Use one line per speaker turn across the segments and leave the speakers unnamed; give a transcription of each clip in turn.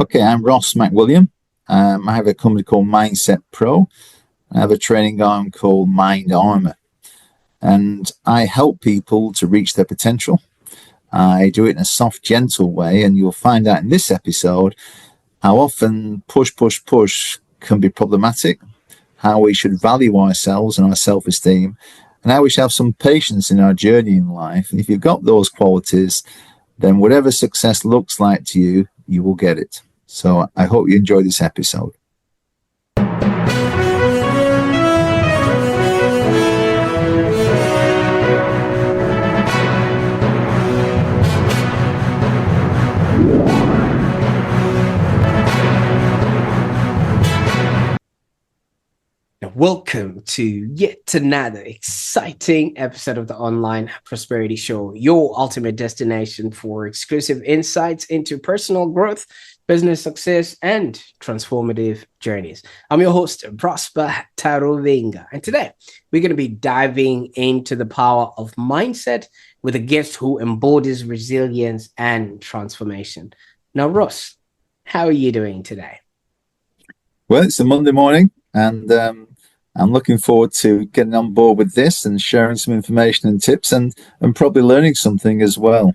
Okay, I'm Ross McWilliam. I have a company called MindsetPro. I have a training arm called M.E.D.I.A, and I help people to reach their potential. I do it in a soft, gentle way, and you'll find out in this episode how often push can be problematic, how we should value ourselves and our self-esteem, and how we should have some patience in our journey in life. And if you've got those qualities, then whatever success looks like to you, you will get it. So I hope you enjoy this episode.
Welcome to yet another exciting episode of the Online Prosperity Show, your ultimate destination for exclusive insights into personal growth, business success, and transformative journeys. I'm your host, Prosper Taruvinga, and today we're going to be diving into the power of mindset with a guest who embodies resilience and transformation. Now, Ross, how are you doing today?
Well, it's a Monday morning, and I'm looking forward to getting on board with this and sharing some information and tips and probably learning something as well.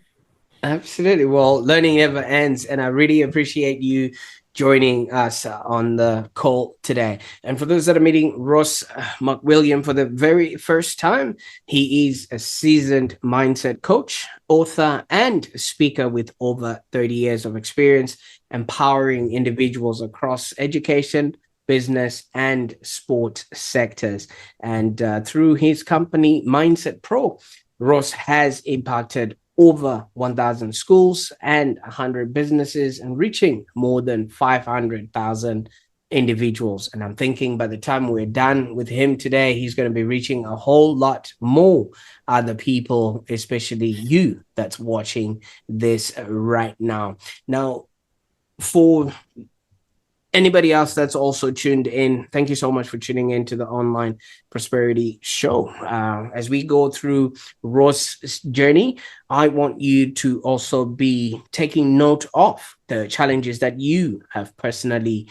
Absolutely. Well, learning never ends, and I really appreciate you joining us on the call today. And for those that are meeting Ross McWilliam for the very first time, he is a seasoned mindset coach, author, and speaker with over 30 years of experience empowering individuals across education, business, and sport sectors. And through his company, MindsetPro, Ross has impacted over 1,000 schools and 100 businesses and reaching more than 500,000 individuals. And I'm thinking by the time we're done with him today, he's going to be reaching a whole lot more other people, especially you that's watching this right now. Now, for anybody else that's also tuned in, thank you so much for tuning in to the Online Prosperity Show. As we go through Ross's journey, I want you to also be taking note of the challenges that you have personally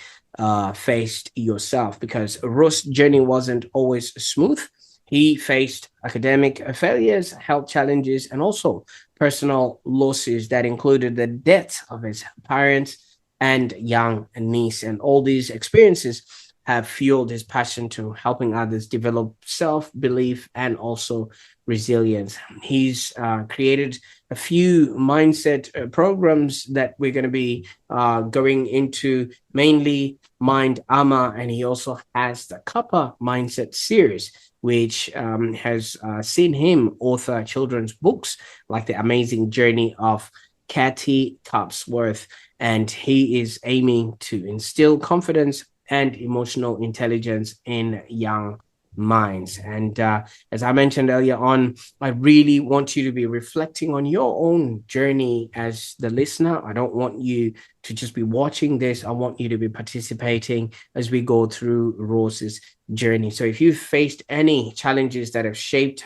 faced yourself, because Ross's journey wasn't always smooth. He faced academic failures, health challenges, and also personal losses that included the death of his parents and young niece. And all these experiences have fueled his passion to helping others develop self-belief and also resilience. He's created a few mindset programs that we're going to be going into, mainly M.E.D.I.A, and he also has the Kappa Mindset series, which has seen him author children's books like The Amazing Journey of Katie Copsworth, and he is aiming to instill confidence and emotional intelligence in young minds. And as I mentioned earlier on, I really want you to be reflecting on your own journey as the listener. I don't want you to just be watching this. I want you to be participating as we go through Ross's journey. So if you've faced any challenges that have shaped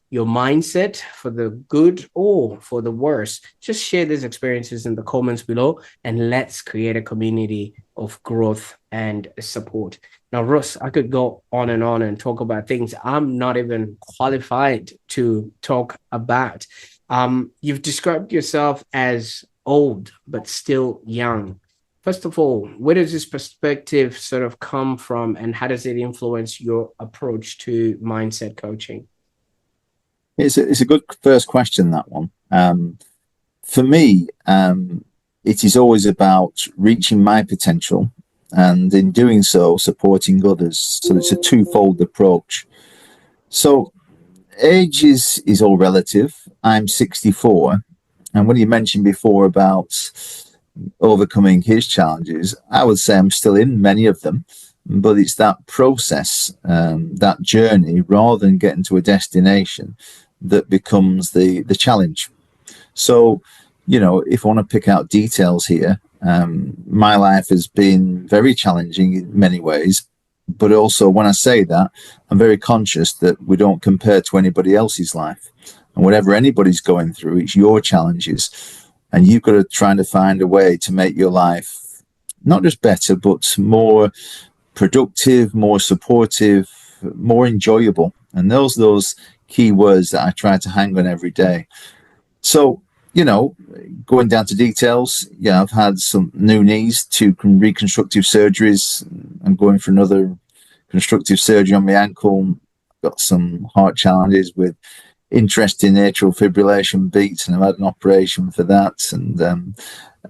your mindset for the good or for the worse, just share these experiences in the comments below, and let's create a community of growth and support. Now, Ross, I could go on and talk about things I'm not even qualified to talk about. You've described yourself as old, but still young. First of all, where does this perspective sort of come from, and how does it influence your approach to mindset coaching?
It's a good first question, that one. For me, it is always about reaching my potential, and in doing so, supporting others. So it's a twofold approach. So age is all relative. I'm 64, and when you mentioned before about overcoming his challenges, I would say I'm still in many of them, but it's that process, that journey, rather than getting to a destination, that becomes the challenge. So, you know, if I want to pick out details here, my life has been very challenging in many ways, but also when I say that, I'm very conscious that we don't compare to anybody else's life, and whatever anybody's going through, it's your challenges, and you've got to try to find a way to make your life not just better, but more productive, more supportive, more enjoyable. And those key words that I try to hang on every day. So, going down to details, yeah, I've had some new knees, two reconstructive surgeries. I'm going for another constructive surgery on my ankle. Got some heart challenges with interesting atrial fibrillation beats, and I've had an operation for that.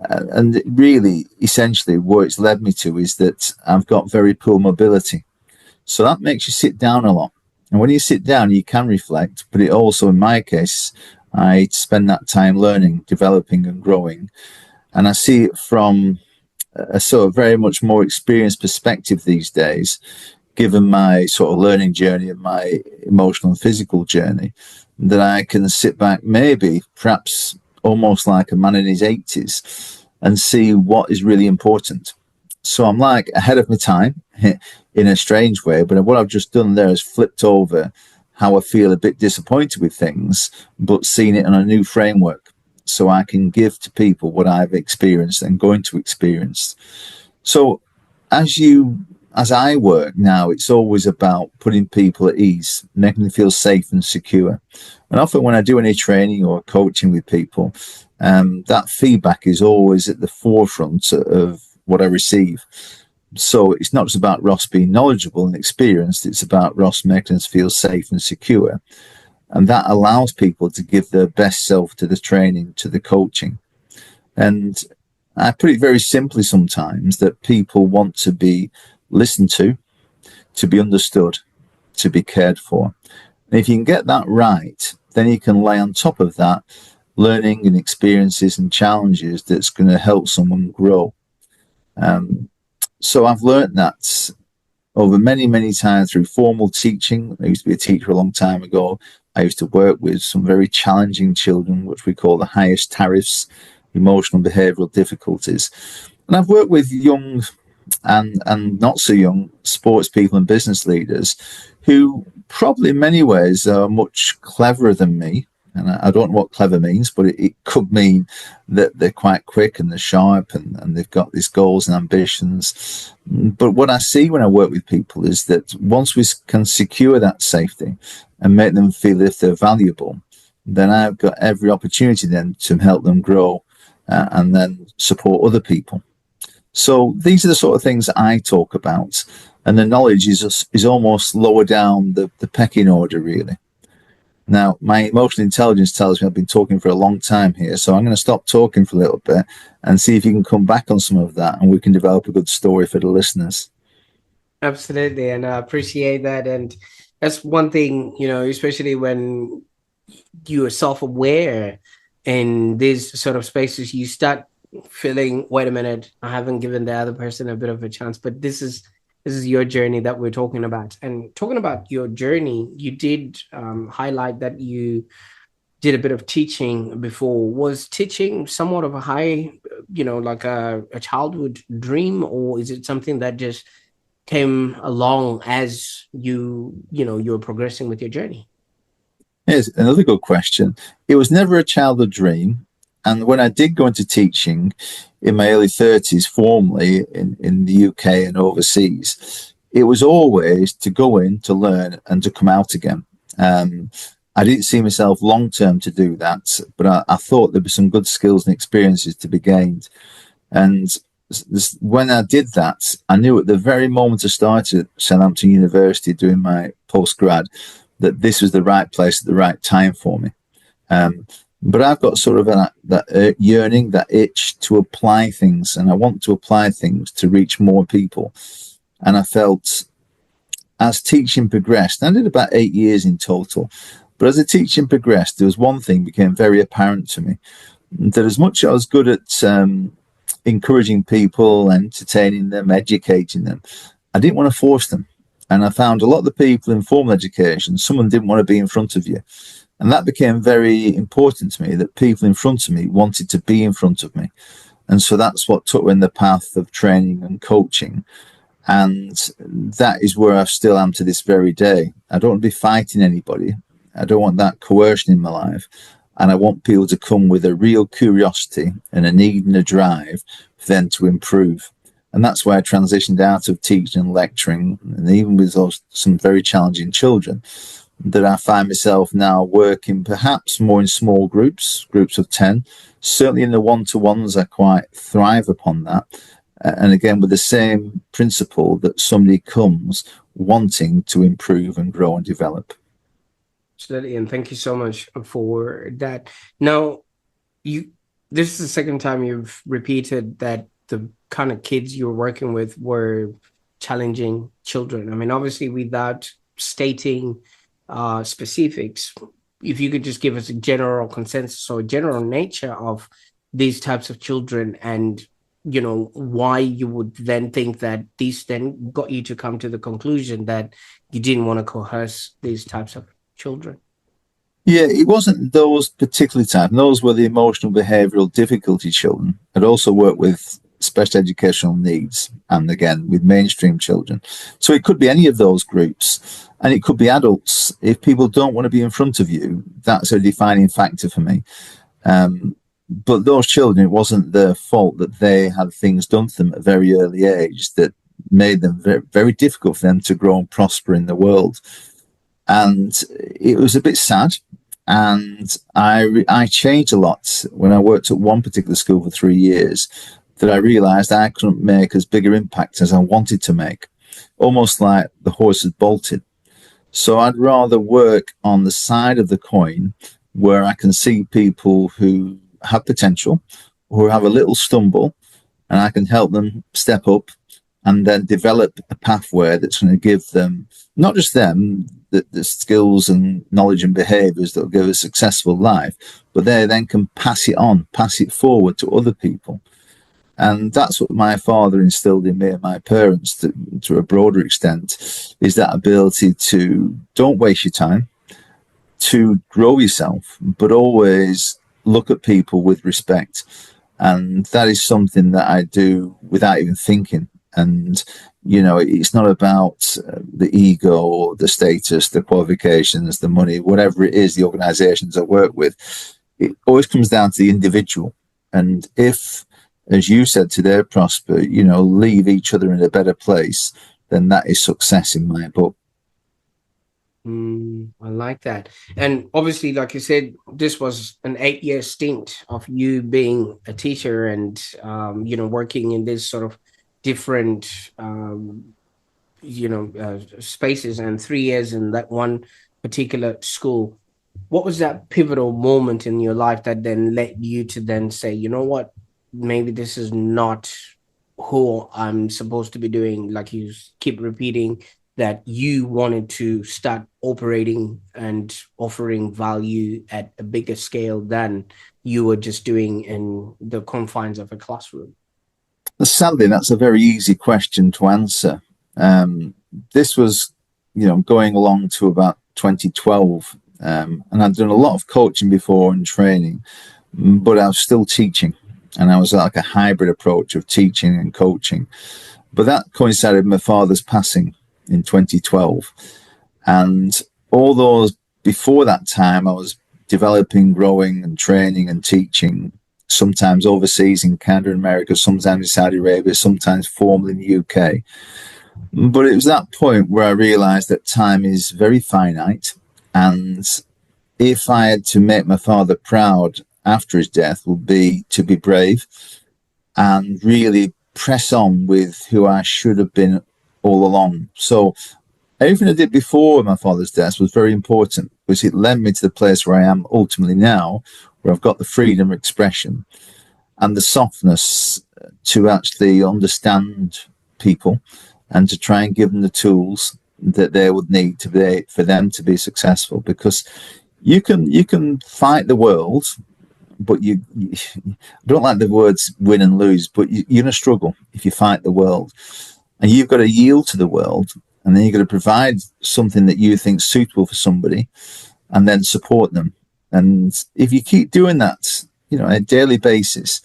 And really, essentially, what it's led me to is that I've got very poor mobility. So that makes you sit down a lot. And when you sit down, you can reflect, but it also, in my case, I spend that time learning, developing, and growing. And I see it from a sort of very much more experienced perspective these days, given my sort of learning journey and my emotional and physical journey, that I can sit back, maybe, perhaps almost like a man in his 80s, and see what is really important. So I'm like ahead of my time in a strange way, but what I've just done there is flipped over how I feel a bit disappointed with things, but seen it on a new framework. So I can give to people what I've experienced and going to experience. So as I work now, it's always about putting people at ease, making them feel safe and secure. And often when I do any training or coaching with people, that feedback is always at the forefront of what I receive. So it's not just about Ross being knowledgeable and experienced, it's about Ross making us feel safe and secure. And that allows people to give their best self to the training, to the coaching. And I put it very simply sometimes that people want to be listened to be understood, to be cared for. And if you can get that right, then you can lay on top of that learning and experiences and challenges that's going to help someone grow. So I've learned that over many, many times through formal teaching. I used to be a teacher a long time ago. I used to work with some very challenging children, which we call the highest tariffs, emotional behavioral difficulties. And I've worked with young and not so young sports people and business leaders who probably in many ways are much cleverer than me. And I don't know what clever means, but it could mean that they're quite quick and they're sharp and they've got these goals and ambitions. But what I see when I work with people is that once we can secure that safety and make them feel if they're valuable, then I've got every opportunity then to help them grow and then support other people. So these are the sort of things that I talk about. And the knowledge is almost lower down the pecking order, really. Now, my emotional intelligence tells me I've been talking for a long time here, so I'm going to stop talking for a little bit and see if you can come back on some of that and we can develop a good story for the listeners.
Absolutely. And I appreciate that. And that's one thing, especially when you are self-aware in these sort of spaces, you start feeling, wait a minute, I haven't given the other person a bit of a chance, but this is your journey that we're talking about. And talking about your journey, you did highlight that you did a bit of teaching before. Was teaching somewhat of a high, like a childhood dream, or is it something that just came along as you were progressing with your journey?
Here's another good question. It was never a childhood dream. And when I did go into teaching in my early 30s, formally in the UK and overseas, it was always to go in, to learn, and to come out again. I didn't see myself long term to do that, but I thought there'd be some good skills and experiences to be gained. And when I did that, I knew at the very moment I started at Southampton University doing my postgrad that this was the right place at the right time for me. But I've got sort of that yearning, that itch to apply things, and I want to apply things to reach more people. And I felt as teaching progressed, I did about 8 years in total, but as the teaching progressed, there was one thing became very apparent to me, that as much as I was good at encouraging people, entertaining them, educating them, I didn't want to force them. And I found a lot of the people in formal education, someone didn't want to be in front of you. And that became very important to me, that people in front of me wanted to be in front of me. And so that's what took me in the path of training and coaching. And that is where I still am to this very day. I don't want to be fighting anybody. I don't want that coercion in my life. And I want people to come with a real curiosity and a need and a drive for them to improve. And that's where I transitioned out of teaching and lecturing, and even with some very challenging children, that I find myself now working perhaps more in small groups, groups of 10. Certainly in the one-to-ones, I quite thrive upon that. And again, with the same principle that somebody comes wanting to improve and grow and develop.
Absolutely. And thank you so much for that. Now, you this is the second time you've repeated that the kind of kids you're working with were challenging children. I mean, obviously, without stating specifics, if you could just give us a general consensus or general nature of these types of children, and why you would then think that these then got you to come to the conclusion that you didn't want to coerce these types of children.
Yeah, it wasn't those particular types. Those were the emotional behavioural difficulty children. I'd also worked with special educational needs and, again, with mainstream children. So it could be any of those groups, and it could be adults. If people don't want to be in front of you, that's a defining factor for me. But those children, it wasn't their fault that they had things done to them at a very early age that made them very, very difficult for them to grow and prosper in the world. And it was a bit sad. And I changed a lot when I worked at one particular school for 3 years, that I realized I couldn't make as big an impact as I wanted to make, almost like the horse had bolted. So I'd rather work on the side of the coin where I can see people who have potential, who have a little stumble, and I can help them step up and then develop a pathway that's going to give them, not just them, the skills and knowledge and behaviors that will give a successful life, but they then can pass it on, pass it forward to other people. And that's what my father instilled in me and my parents to a broader extent, is that ability to don't waste your time, to grow yourself, but always look at people with respect. And that is something that I do without even thinking. And, it's not about the ego or the status, the qualifications, the money, whatever it is, the organizations I work with. It always comes down to the individual. And if, as you said today, Prosper, leave each other in a better place, then that is success in my book.
I like that. And obviously, like you said, this was an 8-year stint of you being a teacher and, working in this sort of different, spaces, and 3 years in that one particular school. What was that pivotal moment in your life that then led you to then say, you know what, maybe this is not who I'm supposed to be doing? Like you keep repeating that you wanted to start operating and offering value at a bigger scale than you were just doing in the confines of a classroom.
Sadly, that's a very easy question to answer. This was, going along to about 2012, and I'd done a lot of coaching before and training, but I was still teaching, and I was like a hybrid approach of teaching and coaching. But that coincided with my father's passing in 2012, and all those before that time, I was developing, growing, and training and teaching, sometimes overseas in Canada and America, sometimes in Saudi Arabia, sometimes formally in the UK. But it was that point where I realized that time is very finite. And if I had to make my father proud after his death, would be to be brave and really press on with who I should have been all along. So everything I did before my father's death was very important, because it led me to the place where I am ultimately now, where I've got the freedom of expression and the softness to actually understand people and to try and give them the tools that they would need to be for them to be successful. Because you can fight the world, but I don't like the words win and lose, but you're going to struggle if you fight the world, and you've got to yield to the world, and then you've got to provide something that you think is suitable for somebody, and then support them. And if you keep doing that, on a daily basis,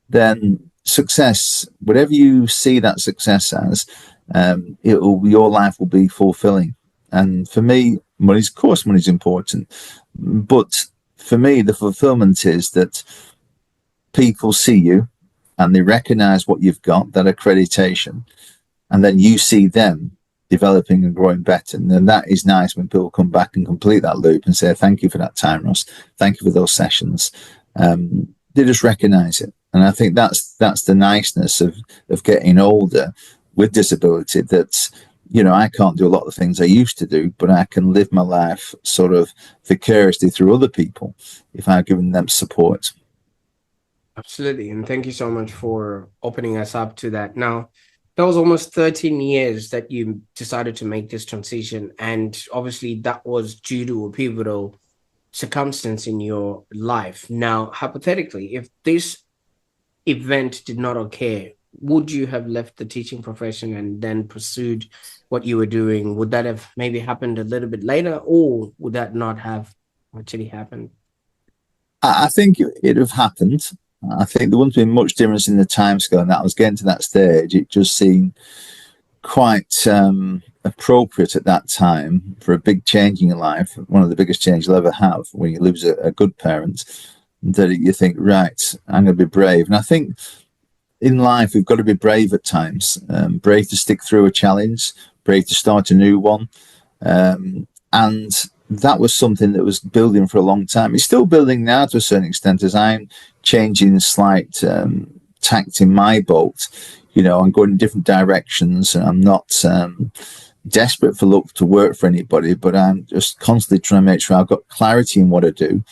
then success, whatever you see that success as, your life will be fulfilling. And for me, of course, money's important, but for me, the fulfillment is that people see you and they recognize what you've got, that accreditation, and then you see them developing and growing better. And then that is nice when people come back and complete that loop and say, thank you for that time, Ross. Thank you for those sessions. They just recognize it. And I think that's the niceness of getting older with disability, that, you know, I can't do a lot of the things I used to do, but I can live my life sort of vicariously through other people if I've given them support.
Absolutely. And thank you so much for opening us up to that. Now, that was almost 13 years that you decided to make this transition. And obviously, that was due to a pivotal circumstance in your life. Now, hypothetically, if this event did not occur, would you have left the teaching profession and then pursued what you were doing? Would that have maybe happened a little bit later, or would that not have actually happened?
I think it'd have happened. I think there wouldn't have been much difference in the timescale, and that was getting to that stage. It just seemed quite appropriate at that time for a big change in your life, one of the biggest changes you'll ever have when you lose a good parent, that you think, right, I'm going to be brave. And I think in life, we've got to be brave at times, brave to stick through a challenge, brave to start a new one. And that was something that was building for a long time. It's still building now to a certain extent as I'm changing slight tact in my boat. You know, I'm going in different directions, and I'm not desperate for luck to work for anybody, but I'm just constantly trying to make sure I've got clarity in what I do.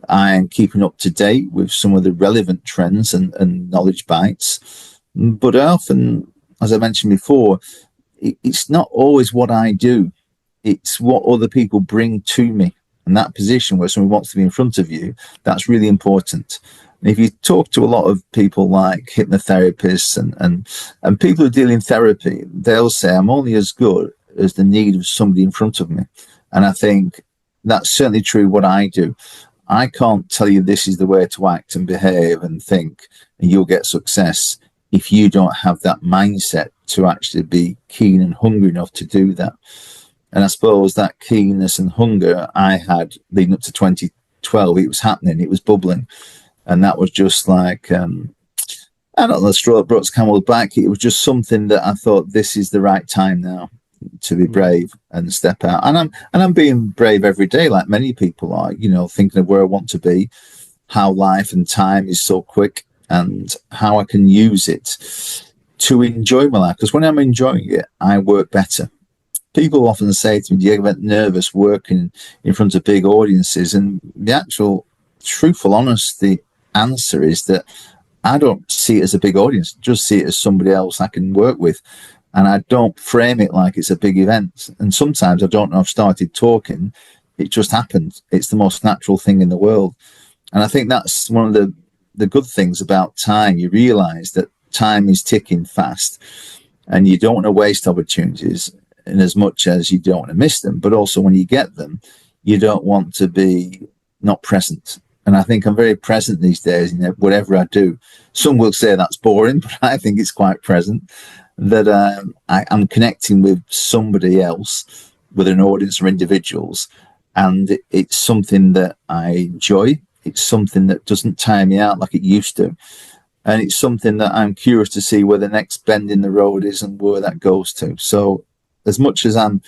I'm keeping up to date with some of the relevant trends and knowledge bites. But often, as I mentioned before, it's not always what I do, it's what other people bring to me. And that position where someone wants to be in front of you, that's really important. And if you talk to a lot of people like hypnotherapists and people who deal in therapy, they'll say, I'm only as good as the need of somebody in front of me. And I think that's certainly true what I do. I can't tell you this is the way to act and behave and think, and you'll get success if you don't have that mindset to actually be keen and hungry enough to do that. And I suppose that keenness and hunger I had leading up to 2012, it was happening, it was bubbling. And that was just like, I don't know, the straw that brought camel's back. It was just something that I thought, this is the right time now to be brave and step out. And I'm being brave every day, like many people are, you know, thinking of where I want to be, how life and time is so quick, and how I can use it to enjoy my life. Because when I'm enjoying it, I work better. People often say to me, do you ever get nervous working in front of big audiences? And the actual truthful, honest, the answer is that I don't see it as a big audience, just see it as somebody else I can work with. And I don't frame it like it's a big event. And sometimes I don't know, I've started talking, it just happened. It's the most natural thing in the world. And I think that's one of the good things about time. You realize that time is ticking fast and you don't want to waste opportunities in as much as you don't want to miss them. But also when you get them, you don't want to be not present. And I think I'm very present these days in whatever I do. Some will say that's boring, but I think it's quite present, that I'm connecting with somebody else, with an audience or individuals. And it's something that I enjoy. It's something that doesn't tire me out like it used to. And it's something that I'm curious to see where the next bend in the road is and where that goes to. So as much as I'm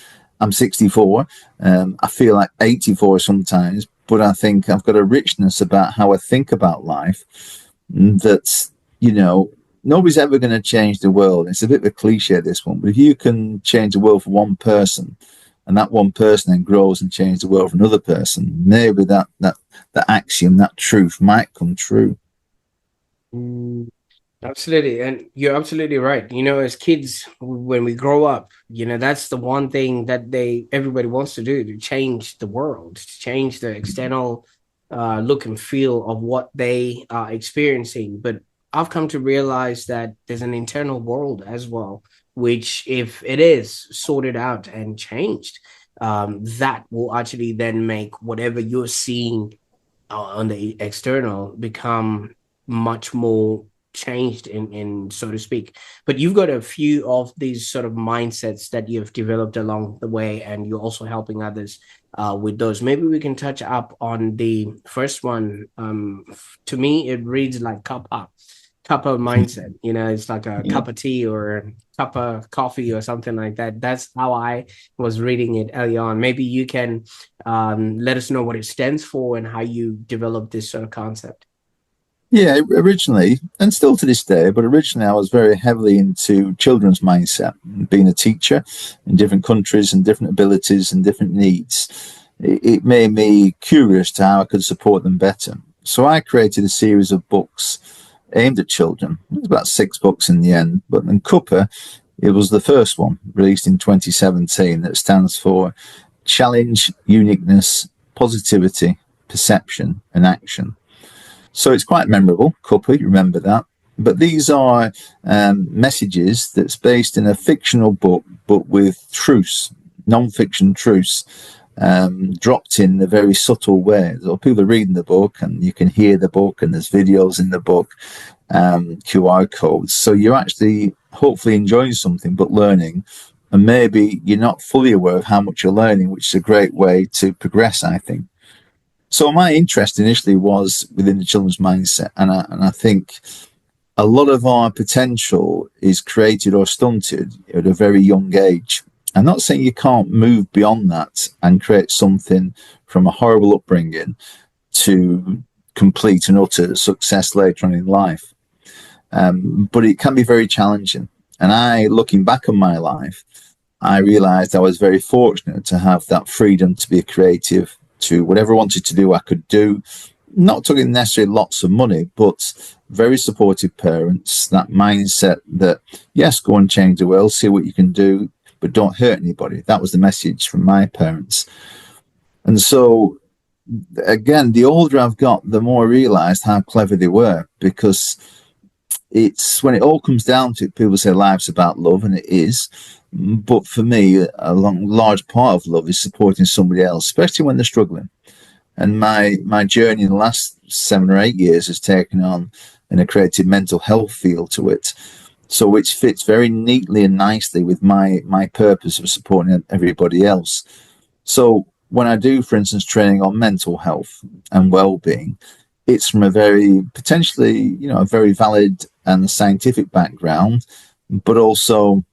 64, I feel like 84 sometimes, but I think I've got a richness about how I think about life that's, you know, nobody's ever going to change the world. It's a bit of a cliche, this one, but if you can change the world for one person, and that one person then grows and changes the world for another person, maybe that axiom, that truth might come true.
Mm, absolutely. And you're absolutely right. You know, as kids, when we grow up, you know, that's the one thing that everybody wants to do, to change the world, to change the external look and feel of what they are experiencing. But I've come to realize that there's an internal world as well, which if it is sorted out and changed, that will actually then make whatever you're seeing on the external become much more changed in so to speak. But you've got a few of these sort of mindsets that you've developed along the way, and you're also helping others with those. Maybe we can touch up on the first one. To me it reads like cup up. cup of mindset. You know, it's like a
Yeah.
cup of tea or a cup of coffee or something like that. That's how I was reading it early on. Maybe you can let us know what it stands for and how you developed this sort of concept.
Yeah, originally, and still to this day, but originally I was very heavily into children's mindset, being a teacher in different countries and different abilities and different needs. It made me curious to how I could support them better. So I created a series of books aimed at children. It was about 6 books in the end, but in Cuppa, it was the first one, released in 2017, that stands for Challenge, Uniqueness, Positivity, Perception, and Action. So it's quite memorable, Cuppa, you remember that. But these are messages that's based in a fictional book, but with truths, non-fiction truths, dropped in a very subtle way. So people are reading the book and you can hear the book and there's videos in the book, QR codes. So you're actually hopefully enjoying something, but learning. And maybe you're not fully aware of how much you're learning, which is a great way to progress, I think. So my interest initially was within the children's mindset, and I think a lot of our potential is created or stunted at a very young age. I'm not saying you can't move beyond that and create something from a horrible upbringing to complete and utter success later on in life, but it can be very challenging. And looking back on my life, I realized I was very fortunate to have that freedom to be creative, to whatever I wanted to do, I could do. Not talking necessarily lots of money, but very supportive parents, that mindset that, yes, go and change the world, see what you can do, but don't hurt anybody. That was the message from my parents. And so, again, the older I've got, the more I realized how clever they were, because it's when it all comes down to it, people say life's about love, and it is. But for me, large part of love is supporting somebody else, especially when they're struggling. And my journey in the last 7 or 8 years has taken on an accredited mental health feel to it. So which fits very neatly and nicely with my purpose of supporting everybody else. So when I do, for instance, training on mental health and well-being, it's from a very potentially, a very valid and scientific background, but also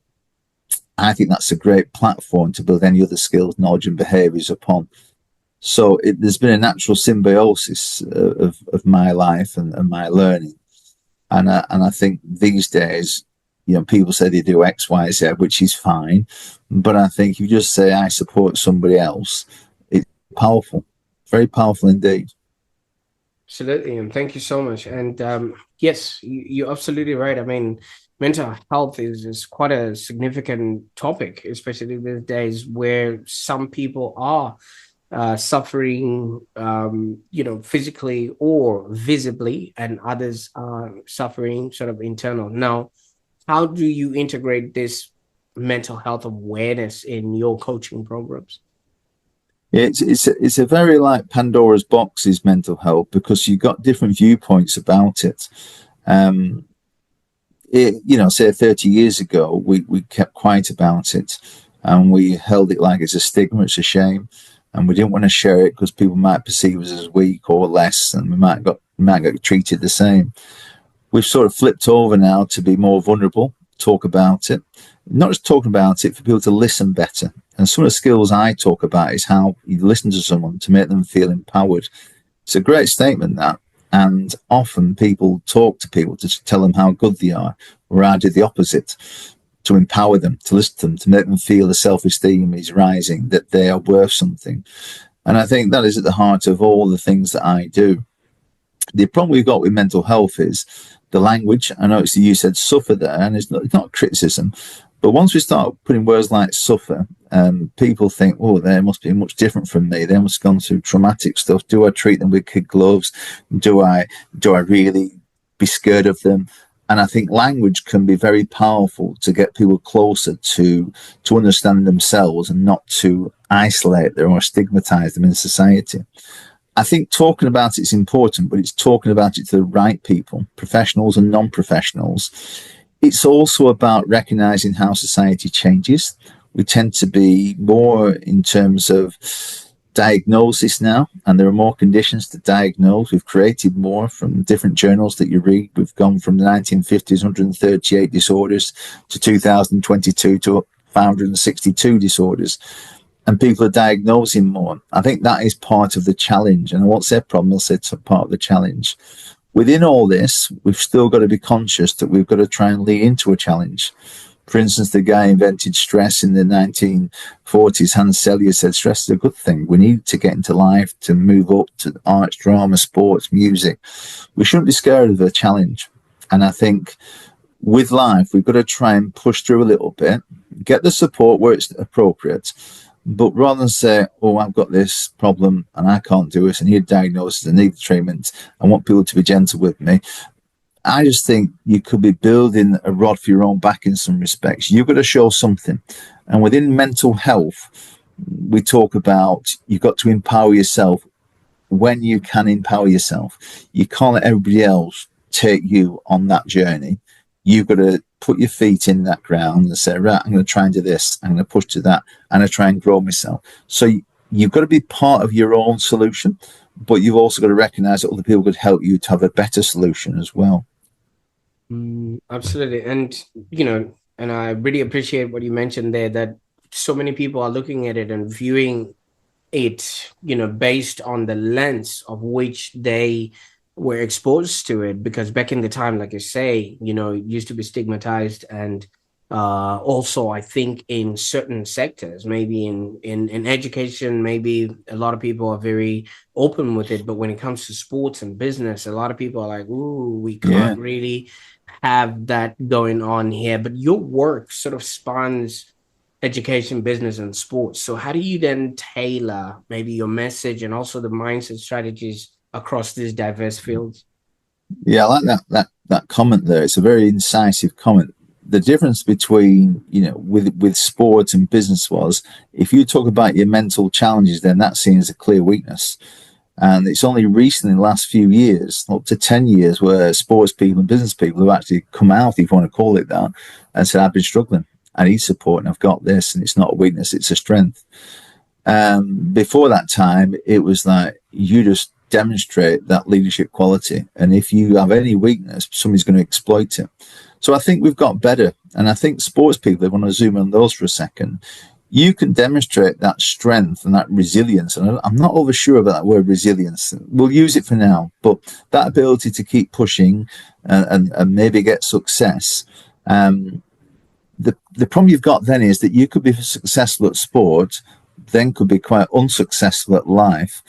I think that's a great platform to build any other skills, knowledge, and behaviors upon. So there's been a natural symbiosis of my life and my learning. And I think these days, people say they do X, Y, Z, which is fine. But I think if you just say, I support somebody else, it's powerful, very powerful indeed.
Absolutely, and thank you so much. And yes, you're absolutely right. I mean, mental health is quite a significant topic, especially these days where some people are suffering, physically or visibly, and others are suffering sort of internal. Now, how do you integrate this mental health awareness in your coaching programs?
It's a very like Pandora's box is mental health because you've got different viewpoints about it. Um, say 30 years ago, we kept quiet about it and we held it like it's a stigma, it's a shame, and we didn't want to share it because people might perceive us as weak or less, and we might get treated the same. We've sort of flipped over now to be more vulnerable, talk about it, not just talking about it, for people to listen better. And some of the skills I talk about is how you listen to someone to make them feel empowered. It's a great statement, that. And often people talk to people to tell them how good they are, or I do the opposite, to empower them, to listen to them, to make them feel the self-esteem is rising, that they are worth something. And I think that is at the heart of all the things that I do. The problem we've got with mental health is the language. I noticed that you said suffer there, and it's not criticism. But once we start putting words like suffer, people think, oh, they must be much different from me. They must have gone through traumatic stuff. Do I treat them with kid gloves? Do I really be scared of them? And I think language can be very powerful to get people closer to understand themselves and not to isolate them or stigmatize them in society. I think talking about it's important, but it's talking about it to the right people, professionals and non-professionals. It's also about recognizing how society changes. We tend to be more in terms of diagnosis now, and there are more conditions to diagnose. We've created more from different journals that you read. We've gone from the 1950s 138 disorders to 2022 to 562 disorders, and people are diagnosing more. I think that is part of the challenge, and I won't say problem, I'll say it's part of the challenge. Within all this, we've still got to be conscious that we've got to try and lean into a challenge. For instance, the guy invented stress in the 1940s, Hans Selye, said stress is a good thing. We need to get into life, to move up to arts, drama, sports, music. We shouldn't be scared of the challenge. And I think with life, we've got to try and push through a little bit, get the support where it's appropriate. But rather than say, oh, I've got this problem and I can't do it, I need a diagnosis, I need treatment, I want people to be gentle with me, I just think you could be building a rod for your own back in some respects. You've got to show something. And within mental health, we talk about you've got to empower yourself when you can empower yourself. You can't let everybody else take you on that journey. You've got to put your feet in that ground and say, right, I'm going to try and do this. I'm going to push to that. I'm going to try and grow myself. So you've got to be part of your own solution, but you've also got to recognize that other people could help you to have a better solution as well.
Absolutely. And, and I really appreciate what you mentioned there, that so many people are looking at it and viewing it, based on the lens of which they were exposed to it. Because back in the time, like you say, it used to be stigmatized. And also, I think in certain sectors, maybe in education, maybe a lot of people are very open with it. But when it comes to sports and business, a lot of people are like, ooh, we can't really have that going on here. But your work sort of spans education, business, and sports. So how do you then tailor maybe your message and also the mindset strategies across these diverse fields?
Yeah, I like that comment there. It's a very incisive comment. The difference between, with sports and business was, if you talk about your mental challenges, then that's seen as a clear weakness. And it's only recently in the last few years, up to 10 years, where sports people and business people have actually come out, if you want to call it that, and said, I've been struggling. I need support and I've got this, and it's not a weakness, it's a strength. Before that time, it was like you just demonstrate that leadership quality. And if you have any weakness, somebody's going to exploit it. So I think we've got better. And I think sports people, if I want to zoom on those for a second, you can demonstrate that strength and that resilience. And I'm not over sure about that word resilience. We'll use it for now. But that ability to keep pushing and maybe get success. The problem you've got then is that you could be successful at sport, then could be quite unsuccessful at life,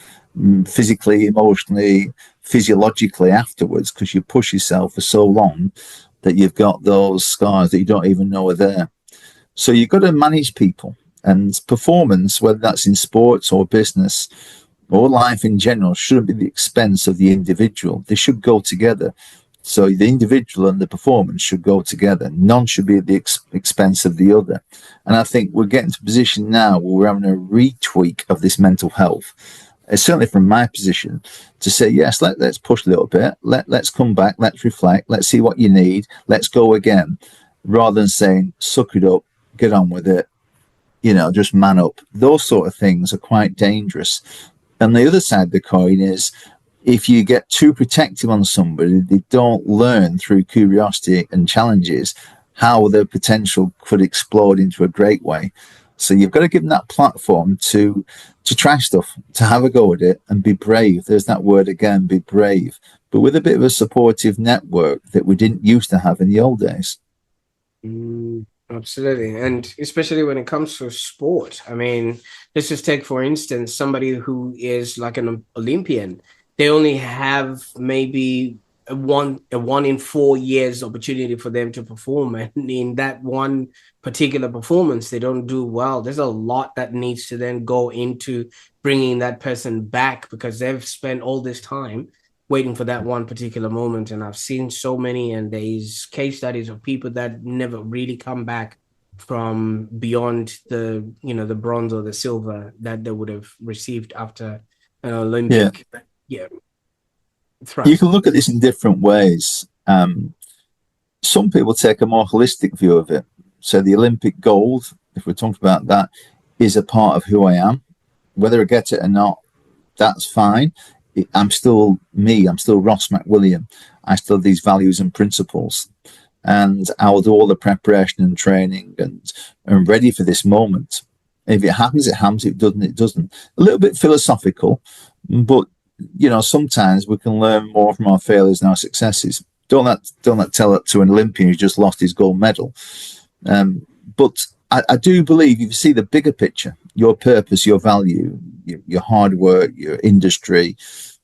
physically, emotionally, physiologically afterwards, because you push yourself for so long that you've got those scars that you don't even know are there. So you've got to manage people, and performance, whether that's in sports or business or life in general, shouldn't be at the expense of the individual. They should go together. So the individual and the performance should go together. None should be at the expense of the other. And I think we're getting to a position now where we're having a retweak of this mental health. Certainly from my position, to say, yes, let's push a little bit. Let's come back. Let's reflect. Let's see what you need. Let's go again. Rather than saying, suck it up, get on with it, just man up. Those sort of things are quite dangerous. And the other side of the coin is, if you get too protective on somebody, they don't learn through curiosity and challenges how their potential could explode into a great way. So you've got to give them that platform to try stuff, to have a go at it and be brave. There's that word again, be brave, but with a bit of a supportive network that we didn't used to have in the old days.
Absolutely. And especially when it comes to sport, I mean, let's just take, for instance, somebody who is like an Olympian. They only have maybe a one in 4 years opportunity for them to perform. And in that one particular performance, they don't do well. There's a lot that needs to then go into bringing that person back, because they've spent all this time waiting for that one particular moment. And I've seen so many, and there's case studies of people that never really come back from beyond the bronze or the silver that they would have received after an Olympic. Yeah.
You can look at this in different ways. Some people take a more holistic view of it. So the Olympic gold, if we're talking about that, is a part of who I am. whether I get it or not, that's fine. I'm still me. I'm still Ross McWilliam. I still have these values and principles, and I'll do all the preparation and training and ready for this moment. If it happens, it happens. If it doesn't, it doesn't. A little bit philosophical, but sometimes we can learn more from our failures and our successes. Don't tell that to an Olympian who just lost his gold medal. But I do believe if you see the bigger picture, your purpose, your value, your hard work, your industry,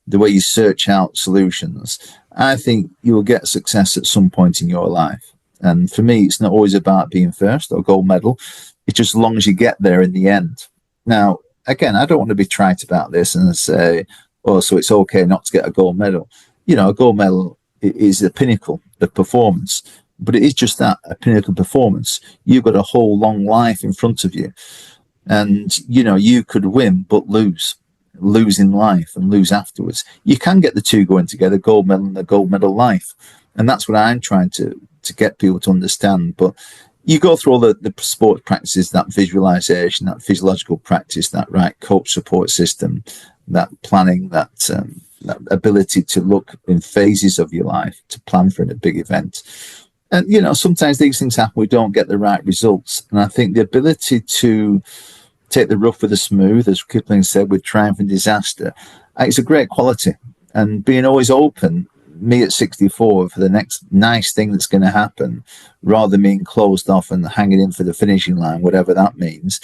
the way you search out solutions, I think you will get success at some point in your life. And for me, it's not always about being first or gold medal. It's just as long as you get there in the end. Now, again, I don't want to be trite about this and say, oh, so it's okay not to get a gold medal. A gold medal is the pinnacle of performance, but it is just that, a pinnacle performance. You've got a whole long life in front of you. And, you could win, but lose in life and lose afterwards. You can get the two going together, gold medal and the gold medal life. And that's what I'm trying to get people to understand. But you go through all the sport practices, that visualization, that physiological practice, that right coach support system, that planning, that ability to look in phases of your life, to plan for a big event. And, sometimes these things happen, we don't get the right results. And I think the ability to take the rough with the smooth, as Kipling said, with triumph and disaster, it's a great quality. And being always open, me at 64, for the next nice thing that's going to happen, rather than being closed off and hanging in for the finishing line, whatever that means,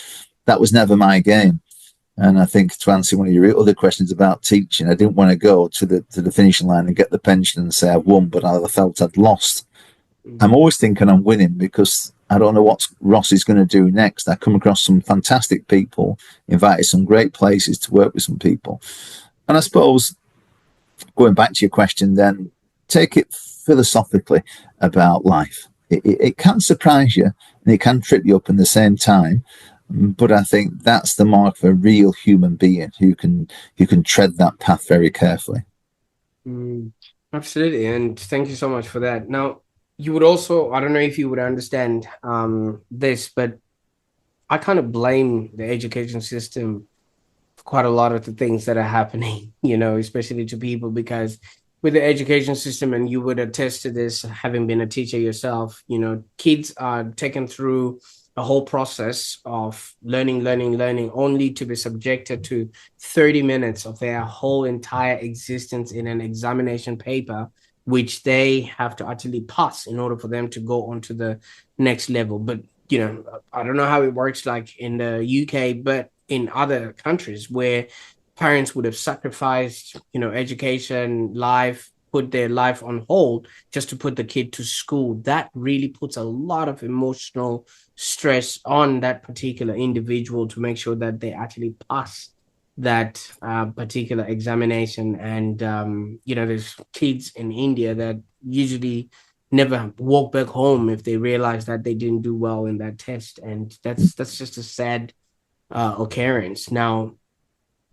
that was never my game. And I think, to answer one of your other questions about teaching, I didn't want to go to the finishing line and get the pension and say I've won, but I felt I'd lost. I'm always thinking I'm winning because I don't know what Ross is going to do next. I come across some fantastic people, invited some great places to work with some people. And I suppose, going back to your question then, take it philosophically about life. It can surprise you and it can trip you up in the same time. But I think that's the mark of a real human being who can tread that path very carefully.
Absolutely. And thank you so much for that. Now, you would also, I don't know if you would understand this, but I kind of blame the education system for quite a lot of the things that are happening, especially to people, because with the education system, and you would attest to this, having been a teacher yourself, kids are taken through a whole process of learning, only to be subjected to 30 minutes of their whole entire existence in an examination paper, which they have to actually pass in order for them to go on to the next level. But, I don't know how it works like in the UK, but in other countries where parents would have sacrificed, education, life, put their life on hold just to put the kid to school, that really puts a lot of emotional stress on that particular individual to make sure that they actually pass that particular examination. And there's kids in India that usually never walk back home if they realize that they didn't do well in that test, and that's just a sad occurrence. Now,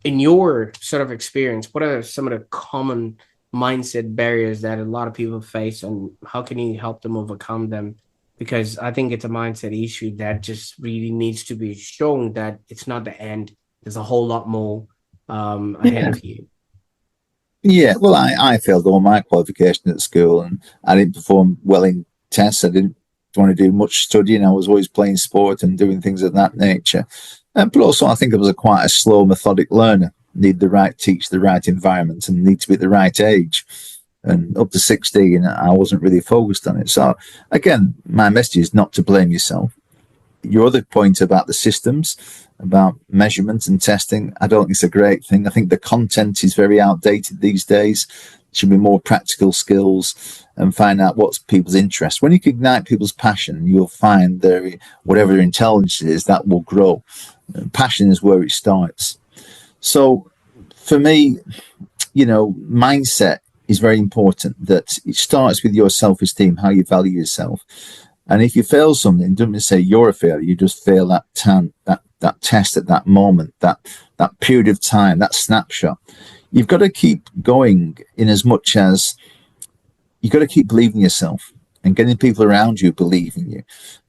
in your sort of experience, what are some of the common mindset barriers that a lot of people face, and how can you help them overcome them? Because I think it's a mindset issue that just really needs to be shown that it's not the end. There's a whole lot more ahead of you.
Yeah, well, I failed all my qualification at school and I didn't perform well in tests. I didn't want to do much studying. I was always playing sport and doing things of that nature. But also, I think I was quite a slow, methodic learner. Need the right teach, the right environment, and need to be at the right age. And up to 16, I wasn't really focused on it. So, again, my message is not to blame yourself. Your other point about the systems, about measurement and testing, I don't think it's a great thing. I think the content is very outdated these days. It should be more practical skills and find out what's people's interest. When you can ignite people's passion, you'll find whatever their intelligence is, that will grow. Passion is where it starts. So for me, mindset is very important. That it starts with your self-esteem, how you value yourself. And if you fail something, don't say you're a failure. You just fail that test at that moment, that period of time, that snapshot. You've got to keep going in as much as you've got to keep believing yourself. and getting people around you believe in you,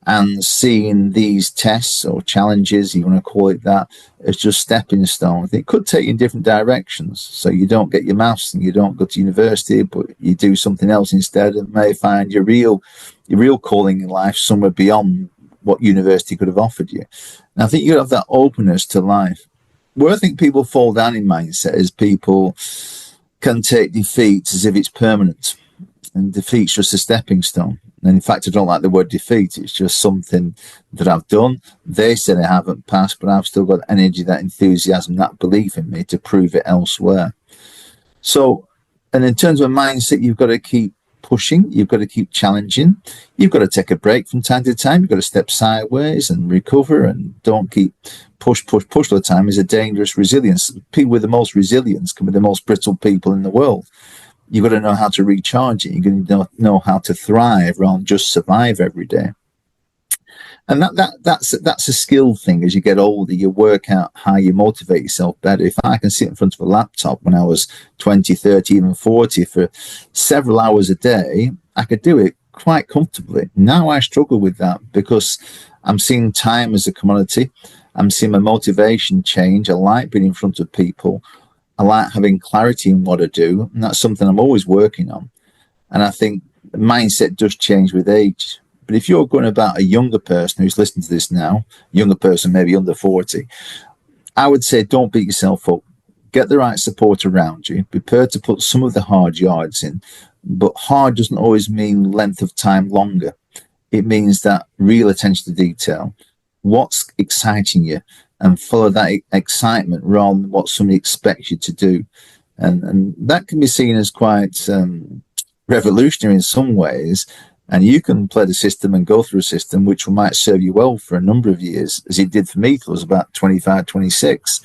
and seeing these tests or challenges, you want to call it that, as just stepping stones. It could take you in different directions. So you don't get your maths and you don't go to university, but you do something else instead, and may find your real calling in life somewhere beyond what university could have offered you. And I think you have that openness to life. Where I think people fall down in mindset is people can take defeat as if it's permanent, and defeat's just a stepping stone. And in fact, I don't like the word defeat. It's just something that I've done. They said I haven't passed, but I've still got energy, that enthusiasm, that belief in me to prove it elsewhere. So, and in terms of mindset, you've got to keep pushing, you've got to keep challenging, you've got to take a break from time to time, you've got to step sideways and recover, and don't keep push all the time. Is a dangerous resilience. People with the most resilience can be the most brittle people in the world. You've got to know how to recharge it. You're going to know how to thrive rather than just survive every day. And that's a skill thing. As you get older, you work out how you motivate yourself better. If I can sit in front of a laptop when I was 20, 30, even 40 for several hours a day, I could do it quite comfortably. Now I struggle with that because I'm seeing time as a commodity. I'm seeing my motivation change. I like being in front of people. I like having clarity in what I do. And that's something I'm always working on. And I think mindset does change with age. But if you're going about a younger person who's listening to this now, younger person, maybe under 40, I would say don't beat yourself up. Get the right support around you. Be prepared to put some of the hard yards in. But hard doesn't always mean length of time longer. It means that real attention to detail. What's exciting you? And follow that excitement rather than what somebody expects you to do. And that can be seen as quite revolutionary in some ways. And you can play the system and go through a system which might serve you well for a number of years, as it did for me till I was about 25, 26.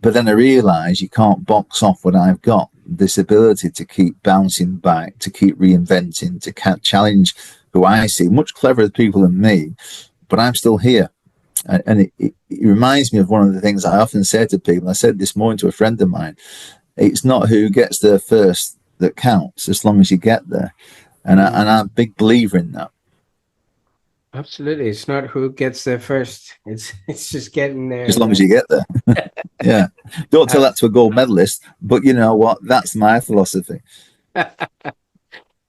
But then I realised you can't box off what I've got, this ability to keep bouncing back, to keep reinventing, to challenge who I see, much cleverer people than me, but I'm still here. And it reminds me of one of the things I often say to people. I said this morning to a friend of mine, it's not who gets there first that counts, as long as you get there. And I'm a big believer in that.
Absolutely. It's not who gets there first. It's just getting there.
As long as you get there. Yeah. Don't tell that to a gold medalist, but you know what? That's my philosophy.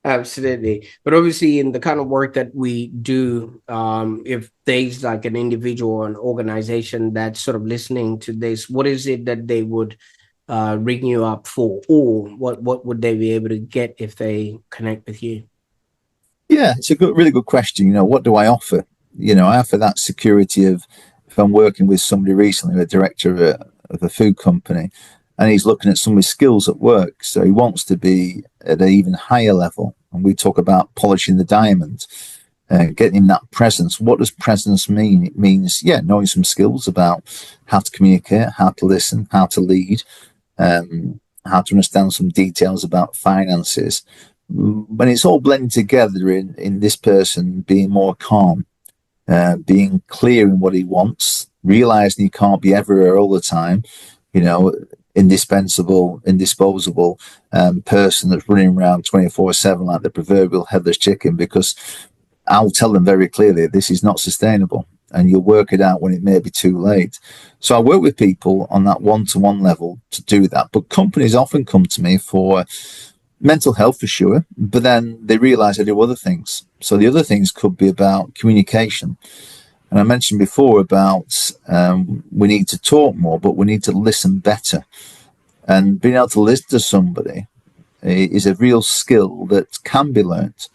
Absolutely. But obviously in the kind of work that we do, if there's like an individual or an organization that's sort of listening to this, what is it that they would ring you up for, or what would they be able to get if they connect with you?
Yeah, it's a really good question. You know, what do I offer? You know, I offer that security of, if I'm working with somebody recently, a director of a food company, and he's looking at some of his skills at work. So he wants to be at an even higher level. And we talk about polishing the diamond, getting that presence. What does presence mean? It means, knowing some skills about how to communicate, how to listen, how to lead, how to understand some details about finances. When it's all blended together in this person being more calm, being clear in what he wants, realizing he can't be everywhere all the time, you know, indispensable, indisposable person that's running around 24/7 like the proverbial headless chicken, because I'll tell them very clearly, this is not sustainable, and you'll work it out when it may be too late. So I work with people on that one-to-one level to do that. But companies often come to me for mental health, for sure, but then they realize I do other things. So the other things could be about communication. And I mentioned before about we need to talk more, but we need to listen better. And being able to listen to somebody is a real skill that can be learnt.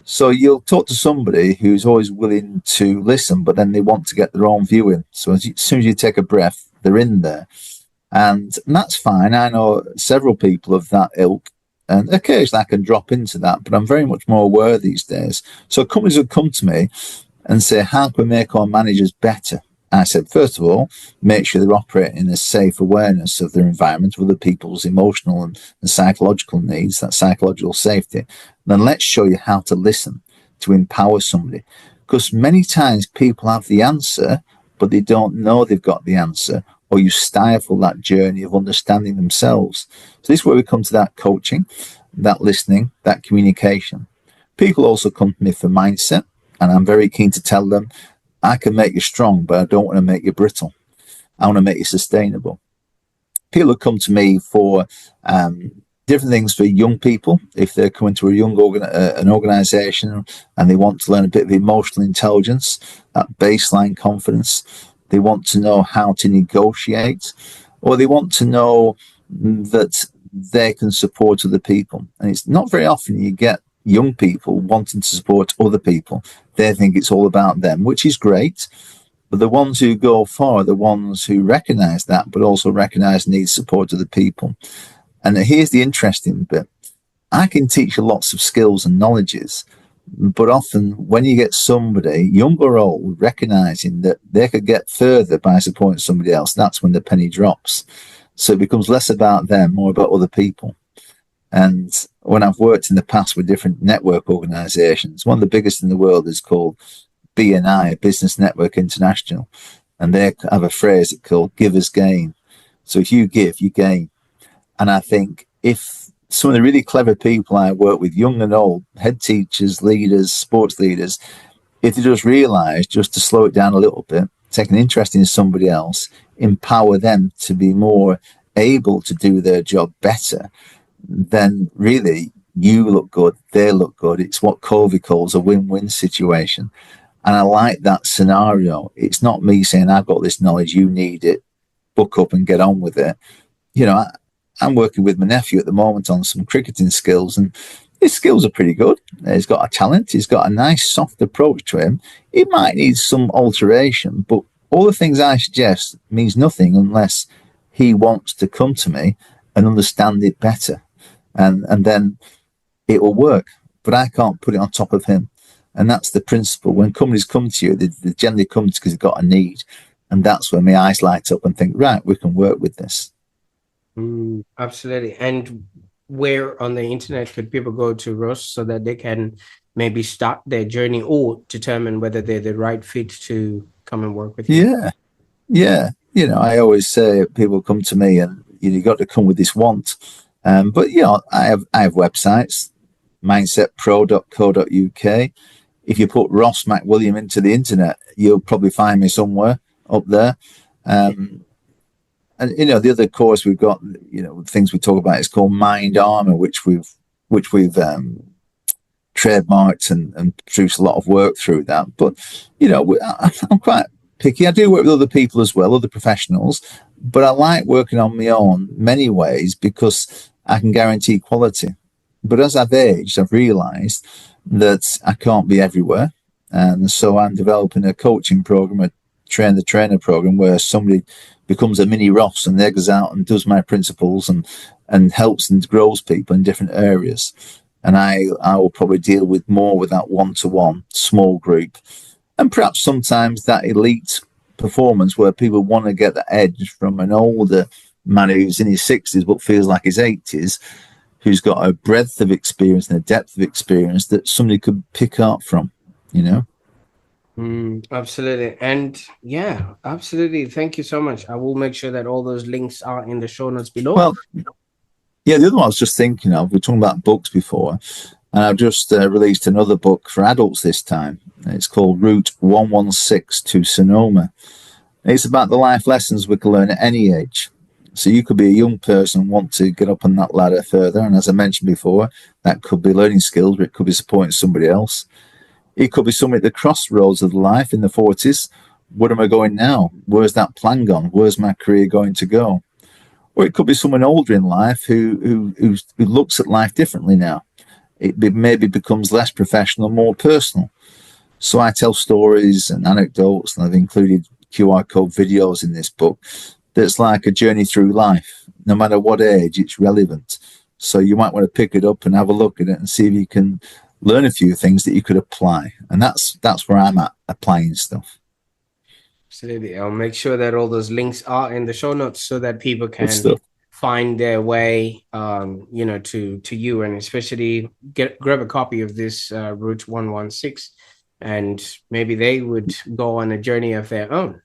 So you'll talk to somebody who's always willing to listen, but then they want to get their own view in. So as soon as you take a breath, they're in there. And that's fine. I know several people of that ilk, and occasionally I can drop into that, but I'm very much more aware these days. So companies would come to me and say, how can we make our managers better? I said, first of all, make sure they're operating in a safe awareness of their environment, of other people's emotional and psychological needs, that psychological safety. Then let's show you how to listen, to empower somebody. Because many times people have the answer, but they don't know they've got the answer, or you stifle that journey of understanding themselves. So this is where we come to that coaching, that listening, that communication. People also come to me for mindset, and I'm very keen to tell them, I can make you strong, but I don't want to make you brittle. I want to make you sustainable. People come to me for different things for young people. If they're coming to an organization and they want to learn a bit of emotional intelligence, that baseline confidence, they want to know how to negotiate, or they want to know that they can support other people. And it's not very often you get young people wanting to support other people. They think it's all about them, which is great. But the ones who go far are the ones who recognize that, but also recognize the need to support other people. And here's the interesting bit. I can teach you lots of skills and knowledges, but often when you get somebody, young or old, recognizing that they could get further by supporting somebody else, that's when the penny drops. So it becomes less about them, more about other people. And when I've worked in the past with different network organizations, one of the biggest in the world is called BNI, Business Network International, and they have a phrase called "givers gain." So if you give, you gain. And I think if some of the really clever people I work with, young and old, head teachers, leaders, sports leaders, if they just realize just to slow it down a little bit, take an interest in somebody else, empower them to be more able to do their job better, then really you look good, they look good. It's what Covey calls a win-win situation. And I like that scenario. It's not me saying, I've got this knowledge, you need it, book up and get on with it. I'm working with my nephew at the moment on some cricketing skills, and his skills are pretty good. He's got a talent. He's got a nice, soft approach to him. He might need some alteration, but all the things I suggest means nothing unless he wants to come to me and understand it better. And then it will work. But I can't put it on top of him. And that's the principle. When companies come to you, they generally come to because they've got a need. And that's when my eyes light up and think, right, we can work with this.
Absolutely. And where on the internet could people go to, Ross, so that they can maybe start their journey or determine whether they're the right fit to come and work with you?
Yeah. I always say people come to me and you got to come with this want. But I have websites, mindsetpro.co.uk. If you put Ross McWilliam into the internet, you'll probably find me somewhere up there. And the other course we've got, things we talk about is called Mind Armor, which we've trademarked and produced a lot of work through that. But I'm quite picky. I do work with other people as well, other professionals, but I like working on my own many ways because I can guarantee quality. But as I've aged, I've realized that I can't be everywhere. And so I'm developing a coaching program, a train the trainer program, where somebody becomes a mini Ross and they goes out and does my principles and helps and grows people in different areas. And I will probably deal with more with that one-to-one small group. And perhaps sometimes that elite performance where people want to get the edge from an older man who's in his 60s but feels like his 80s, who's got a breadth of experience and a depth of experience that somebody could pick up from,
Absolutely. And yeah, absolutely. Thank you so much. I will make sure that all those links are in the show notes below.
Well, yeah, the other one I was just thinking of, we were talking about books before, and I've just released another book for adults this time. It's called Route 116 to Sonoma. It's about the life lessons we can learn at any age. So you could be a young person and want to get up on that ladder further. And as I mentioned before, that could be learning skills, but it could be supporting somebody else. It could be somebody at the crossroads of life in the 40s. Where am I going now? Where's that plan gone? Where's my career going to go? Or it could be someone older in life who looks at life differently now. It maybe becomes less professional, more personal. So I tell stories and anecdotes, and I've included QR code videos in this book. That's like a journey through life. No matter what age, it's relevant. So you might want to pick it up and have a look at it and see if you can learn a few things that you could apply. And that's where I'm at, applying stuff.
Absolutely. I'll make sure that all those links are in the show notes so that people can find their way, to you, and especially grab a copy of this Route 116, and maybe they would go on a journey of their own.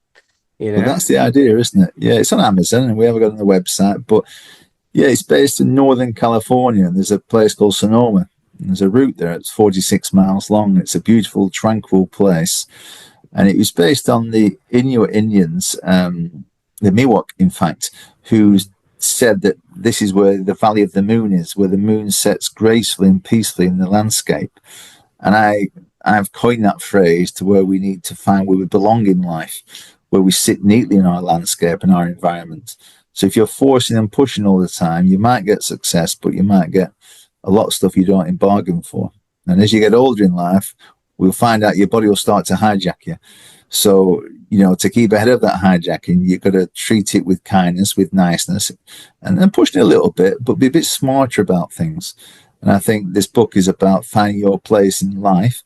Well, that's the idea, isn't it? Yeah, it's on Amazon and we haven't got it on the website, but yeah, it's based in Northern California and there's a place called Sonoma. There's a route there. It's 46 miles long. It's a beautiful, tranquil place. And it was based on the Inuit Indians, the Miwok, in fact, who said that this is where the Valley of the Moon is, where the moon sets gracefully and peacefully in the landscape. And I've coined that phrase to where we need to find where we belong in life, where we sit neatly in our landscape and our environment. So if you're forcing and pushing all the time, you might get success, but you might get a lot of stuff you don't bargain for. And as you get older in life, we'll find out your body will start to hijack you. So, to keep ahead of that hijacking, you've got to treat it with kindness, with niceness, and then push it a little bit, but be a bit smarter about things. And I think this book is about finding your place in life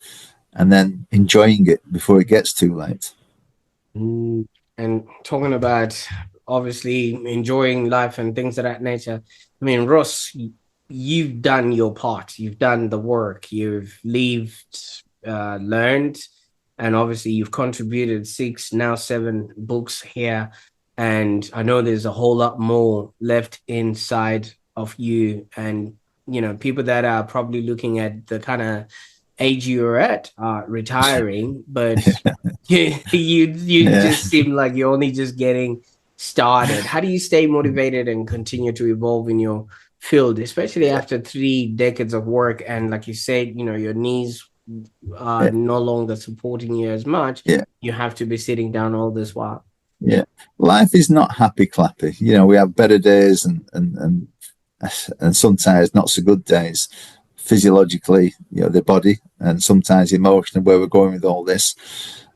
and then enjoying it before it gets too late.
And talking about obviously enjoying life and things of that nature. I mean, Ross, you've done your part. You've done the work. You've lived, learned, and obviously you've contributed 6, now 7 books here. And I know there's a whole lot more left inside of you. And, people that are probably looking at the kind of age you're at, retiring, but you
Yeah.
just seem like you're only just getting started. How do you stay motivated and continue to evolve in your field, especially after 3 decades of work? And like you said, your knees are
Yeah.
no longer supporting you as much.
Yeah.
You have to be sitting down all this while.
Yeah. Life is not happy clappy. We have better days and sometimes not so good days physiologically, the body, and sometimes emotionally, where we're going with all this.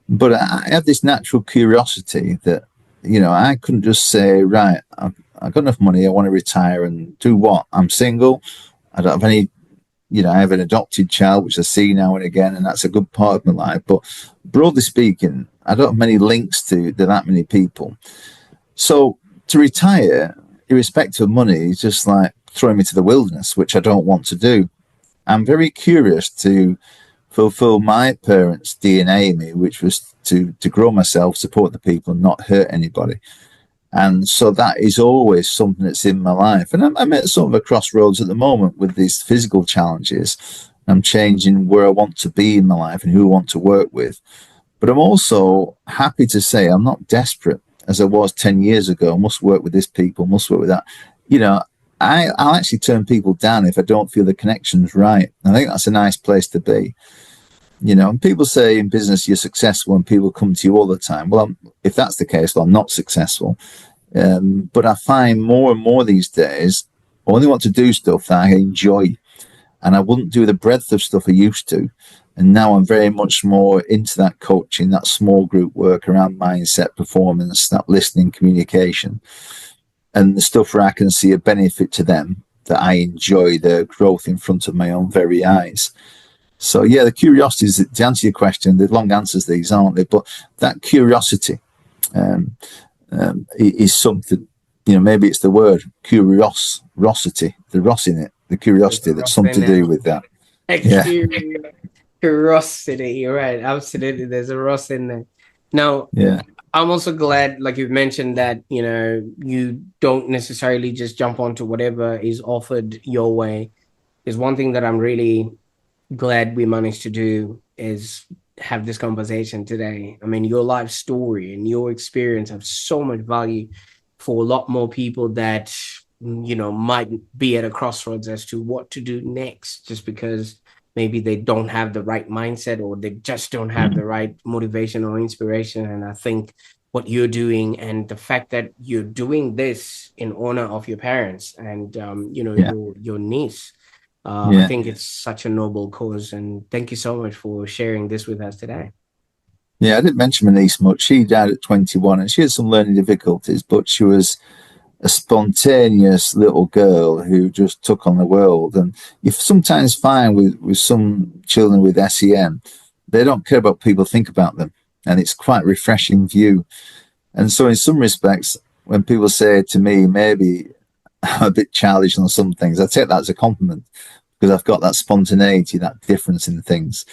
But I have this natural curiosity that, I couldn't just say, right, I've got enough money, I want to retire and do what? I'm single. I don't have any, I have an adopted child, which I see now and again, and that's a good part of my life. But broadly speaking, I don't have many links to that many people. So to retire, irrespective of money, is just like throwing me to the wilderness, which I don't want to do. I'm very curious to fulfill my parents' DNA in me, which was to grow myself, support the people, and not hurt anybody. And so that is always something that's in my life. And I'm at sort of a crossroads at the moment with these physical challenges. I'm changing where I want to be in my life and who I want to work with. But I'm also happy to say I'm not desperate as I was 10 years ago. I must work with this people, must work with that. I'll actually turn people down if I don't feel the connection's right. I think that's a nice place to be. And people say in business you're successful and people come to you all the time. Well, if that's the case, well, I'm not successful. But I find more and more these days, I only want to do stuff that I enjoy. And I wouldn't do the breadth of stuff I used to. And now I'm very much more into that coaching, that small group work around mindset, performance, that listening, communication, and the stuff where I can see a benefit to them, that I enjoy the growth in front of my own very eyes. So yeah, the curiosity is, to answer your question, the long answers these, aren't they? But that curiosity is something, maybe it's the word curiosity, the Ross in it, the curiosity, that's something to do with that.
Yeah. Curiosity, you're right. Absolutely. There's a Ross in there. Now,
yeah.
I'm also glad, like you've mentioned, that, you don't necessarily just jump onto whatever is offered your way. Is one thing that I'm really glad we managed to do is have this conversation today. I mean, your life story and your experience have so much value for a lot more people that, might be at a crossroads as to what to do next, just because maybe they don't have the right mindset or they just don't have the right motivation or inspiration. And I think what you're doing and the fact that you're doing this in honor of your parents and, your niece, I think it's such a noble cause. And thank you so much for sharing this with us today.
Yeah, I didn't mention my niece much. She died at 21 and she had some learning difficulties, but she was a spontaneous little girl who just took on the world. And you sometimes find with some children with SEN, they don't care about people think about them. And it's quite a refreshing view. And so in some respects, when people say to me, maybe I'm a bit childish on some things, I take that as a compliment because I've got that spontaneity, that difference in things.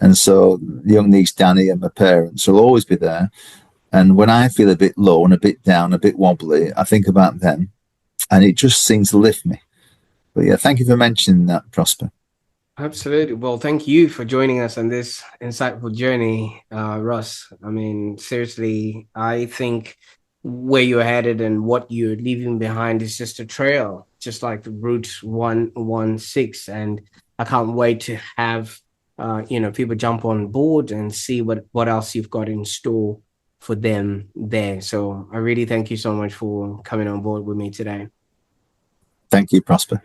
And so the young niece Danny and my parents will always be there. And when I feel a bit low and a bit down, a bit wobbly, I think about them and it just seems to lift me. But yeah, thank you for mentioning that, Prosper.
Absolutely. Well, thank you for joining us on this insightful journey, Russ. I mean, seriously, I think where you're headed and what you're leaving behind is just a trail, just like the Route 116. And I can't wait to have people jump on board and see what else you've got in store for them there. So I really thank you so much for coming on board with me today.
Thank you, Prosper.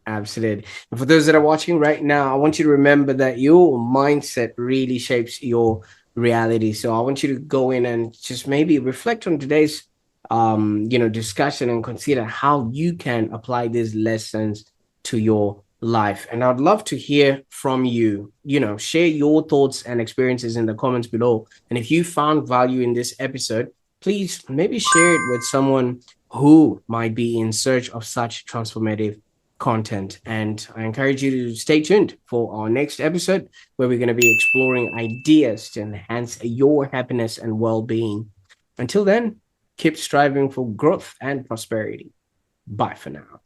Absolutely. And for those that are watching right now, I want you to remember that your mindset really shapes your reality. So I want you to go in and just maybe reflect on today's discussion and consider how you can apply these lessons to your life. And I'd love to hear from you. Share your thoughts and experiences in the comments below. And if you found value in this episode, please maybe share it with someone who might be in search of such transformative content. And I encourage you to stay tuned for our next episode where we're going to be exploring ideas to enhance your happiness and well being. Until then, keep striving for growth and prosperity. Bye for now.